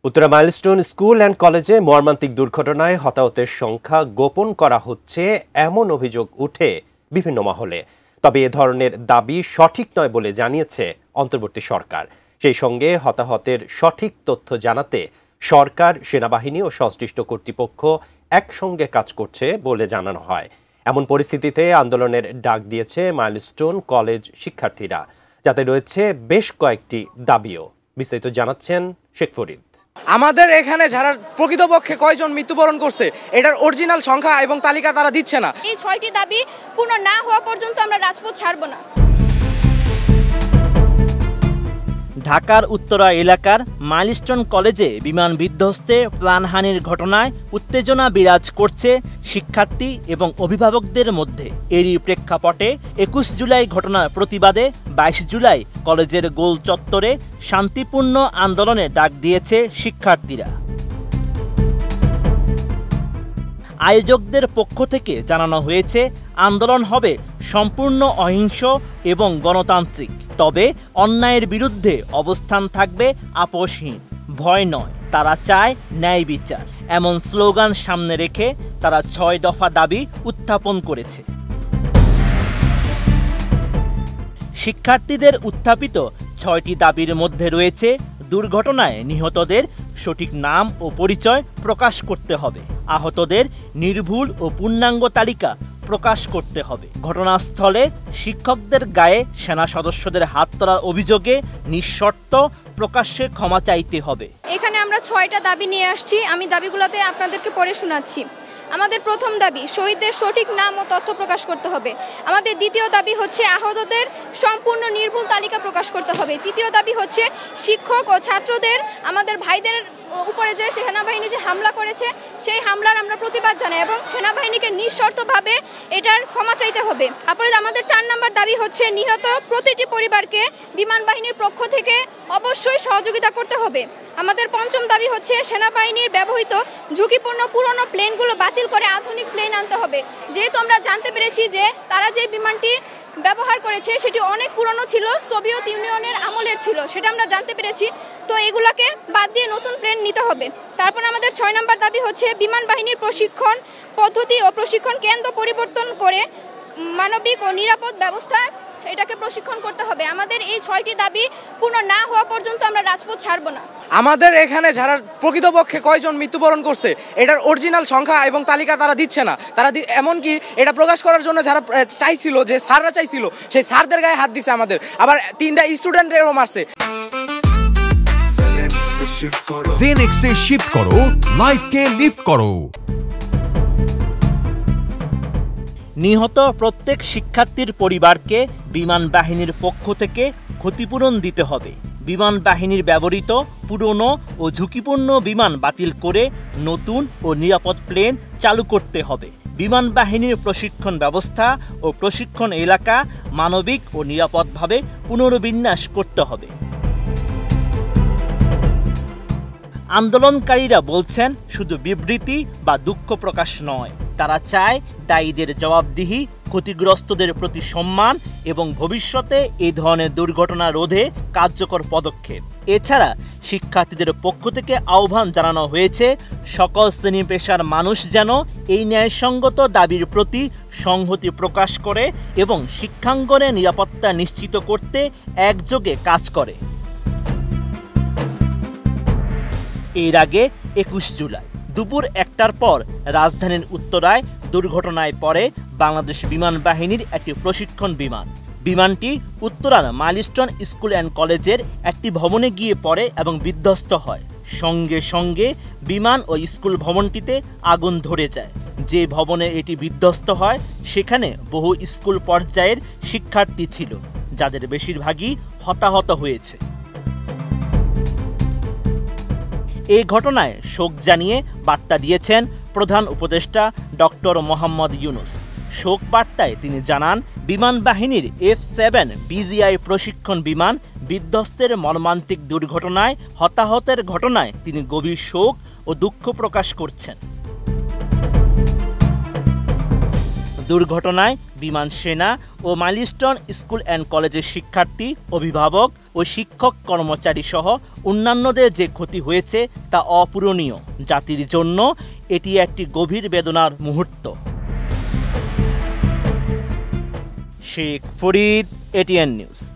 Uttara milestone school and কলেজে মর্মান্তিক দুর্ঘটনায় হতাহতের সংখ্যা গোপন করা হচ্ছে এমন অভিযোগ উঠে বিভিন্ন মহলে। তবে এ ধরনের দাবি সঠিক নয় বলে জানিয়েছে অন্তর্বর্তী সরকার। সেই সঙ্গে হতাহতের সঠিক তথ্য জানাতে সরকার, সেনাবাহিনী ও সংশ্লিষ্ট কর্তৃপক্ষ একসঙ্গে কাজ করছে বলে জানানো হয়। এমন পরিস্থিতিতে আন্দোলনের ডাক দিয়েছে মাইলস্টোন কলেজ শিক্ষার্থীরা, যাতে রয়েছে বেশ কয়েকটি দাবিও। বিস্তারিত জানাচ্ছেন শেখ ফরিদ। আমাদের এখানে যারা প্রকৃতপক্ষে কয়জন মৃত্যুবরণ করছে এটার অরিজিনাল সংখ্যা এবং তালিকা তারা দিচ্ছে না। এই ৬টি দাবি পূর্ণ না হওয়া পর্যন্ত আমরা রাজপথ ছাড়ব না। ঢাকার উত্তরা এলাকার মাইলস্টোন কলেজে বিমান বিধ্বস্তে প্রাণহানির ঘটনায় উত্তেজনা বিরাজ করছে শিক্ষার্থী এবং অভিভাবকদের মধ্যে। এরই প্রেক্ষাপটে ২১ জুলাই ঘটনার প্রতিবাদে ২২ জুলাই কলেজের গোল চত্বরে শান্তিপূর্ণ আন্দোলনে ডাক দিয়েছে শিক্ষার্থীরা। আয়োজকদের পক্ষ থেকে জানানো হয়েছে, আন্দোলন হবে সম্পূর্ণ অহিংস এবং গণতান্ত্রিক। তবে অন্যায়ের বিরুদ্ধে অবস্থান থাকবে আপোষহীন। ভয় নয়, তারা চায় ন্যায় বিচার। এমন স্লোগান সামনে রেখে তারা ৬ দফা দাবি উত্থাপন করেছে। শিক্ষার্থীদের উত্থাপিত ৬টি দাবির মধ্যে রয়েছে দুর্ঘটনায় নিহতদের সঠিক নাম ও পরিচয় প্রকাশ করতে হবে, আহতদের নির্ভুল ও পূর্ণাঙ্গ তালিকা প্রকাশ করতে হবে, ঘটনাস্থলে শিক্ষকদের গায়ে সেনা সদস্যদের হাত তোলার অভিযোগে নিঃশর্ত প্রকাশ্যে ক্ষমা চাইতে হবে। এখানে আমরা ৬টা দাবি নিয়ে আসছি, আমি দাবিগুলোতে আপনাদেরকে পড়ে শোনাচ্ছি। আমাদের প্রথম দাবি, শহীদদের সঠিক নাম ও তথ্য প্রকাশ করতে হবে। আমাদের দ্বিতীয় দাবি হচ্ছে আহতদের সম্পূর্ণ নির্ভুল তালিকা প্রকাশ করতে হবে। তৃতীয় দাবি হচ্ছে শিক্ষক ও ছাত্রদের, আমাদের ভাইদের উপরে যে সেনাবাহিনী যে হামলা করেছে সেই হামলার আমরা প্রতিবাদ জানাই এবং সেনাবাহিনীকে নিঃশর্তভাবে এটার ক্ষমা চাইতে হবে। তারপরে আমাদের ৪ নম্বর দাবি হচ্ছে নিহত প্রতিটি পরিবারকে বিমান বাহিনীর পক্ষ থেকে অবশ্যই সহযোগিতা করতে হবে। আমাদের পঞ্চম দাবি হচ্ছে সেনাবাহিনীর ব্যবহৃত ঝুঁকিপূর্ণ পুরনো প্লেনগুলো বাতিল করে আধুনিক প্লেন আনতে হবে। যেহেতু আমরা জানতে পেরেছি যে তারা যে বিমানটি ব্যবহার করেছে সেটি অনেক পুরনো ছিল, সোভিয়েত ইউনিয়নের আমলের ছিল, সেটা আমরা জানতে পেরেছি। তো এগুলাকে বাদ দিয়ে নতুন প্লেন নিতে হবে। তারপর আমাদের ৬ নম্বর দাবি হচ্ছে বিমান বাহিনীর প্রশিক্ষণ পদ্ধতি ও প্রশিক্ষণ কেন্দ্র পরিবর্তন করে মানবিক ও নিরাপদ ব্যবস্থা এটাকে প্রশিক্ষণ করতে হবে। আমাদের এই ৬টি দাবি পূর্ণ না হওয়া পর্যন্ত আমরা রাজপথ ছাড়ব না। আমাদের এখানে যারা প্রকৃতপক্ষে কয়জন মৃত্যুবরণ করছে এটার অরিজিনাল সংখ্যা এবং তালিকা তারা দিচ্ছে না। তারা এমনকি এটা প্রকাশ করার জন্য যারা চাইছিল, যে স্যাররা চাইছিল, সেই স্যারদের গায়ে হাত দিছে আমাদের, আবার ৩টা স্টুডেন্টেরও মারছে। জেনেক্সে শিফট করো, লাইফকে লিফট করো। নিহত প্রত্যেক শিক্ষার্থীর পরিবারকে বিমান বাহিনীর পক্ষ থেকে ক্ষতিপূরণ দিতে হবে। বিমান বাহিনীর ব্যবহৃত পুরনো ও ঝুঁকিপূর্ণ বিমান বাতিল করে নতুন ও নিরাপদ প্লেন চালু করতে হবে। বিমান বাহিনীর প্রশিক্ষণ ব্যবস্থা ও প্রশিক্ষণ এলাকা মানবিক ও নিরাপদভাবে পুনর্বিন্যাস করতে হবে। আন্দোলনকারীরা বলছেন, শুধু বিবৃতি বা দুঃখ প্রকাশ নয়, তারা চায় দায়ীদের জবাবদিহি, ক্ষতিগ্রস্তদের প্রতি সম্মান এবং ভবিষ্যতে এই ধরনের দুর্ঘটনা রোধে কার্যকর পদক্ষেপ। এছাড়া শিক্ষার্থীদের পক্ষ থেকে আহ্বান জানানো হয়েছে, সকল শ্রেণী পেশার মানুষ যেন এই ন্যায়সঙ্গত দাবির প্রতি সংহতি প্রকাশ করে এবং শিক্ষাঙ্গনে নিরাপত্তা নিশ্চিত করতে একযোগে কাজ করে। এর আগে ২১ জুলাই দুপুর ১টার পর রাজধানীর উত্তরায় দুর্ঘটনায় পড়ে বাংলাদেশ বিমান বাহিনীর একটি প্রশিক্ষণ বিমান। বিমানটি উত্তরার মাইলস্টোন স্কুল অ্যান্ড কলেজের একটি ভবনে গিয়ে পড়ে এবং বিধ্বস্ত হয়। সঙ্গে সঙ্গে বিমান ও স্কুল ভবনটিতে আগুন ধরে যায়। যে ভবনে এটি বিধ্বস্ত হয় সেখানে বহু স্কুল পর্যায়ের শিক্ষার্থী ছিল, যাদের বেশিরভাগই হতাহত হয়েছে। এই ঘটনায় শোক জানিয়ে বার্তা দিয়েছেন প্রধান উপদেষ্টা ডক্টর মোহাম্মদ ইউনুস। শোক বার্তায় তিনি জানান, বিমান বাহিনীর F-7 BGI প্রশিক্ষণ বিমান বিধ্বস্তের মর্মান্তিক দুর্ঘটনায় হতাহতের ঘটনায় তিনি গভীর শোক ও দুঃখ প্রকাশ করছেন। দুর্ঘটনায় বিমান সেনা ও মাইলস্টোন স্কুল অ্যান্ড কলেজের শিক্ষার্থী, অভিভাবক ও শিক্ষক কর্মচারী সহ অন্যান্যদের যে ক্ষতি হয়েছে তা অপূরণীয়। জাতির জন্য এটি একটি গভীর বেদনার মুহূর্ত। Sheikh Farid, ATN news.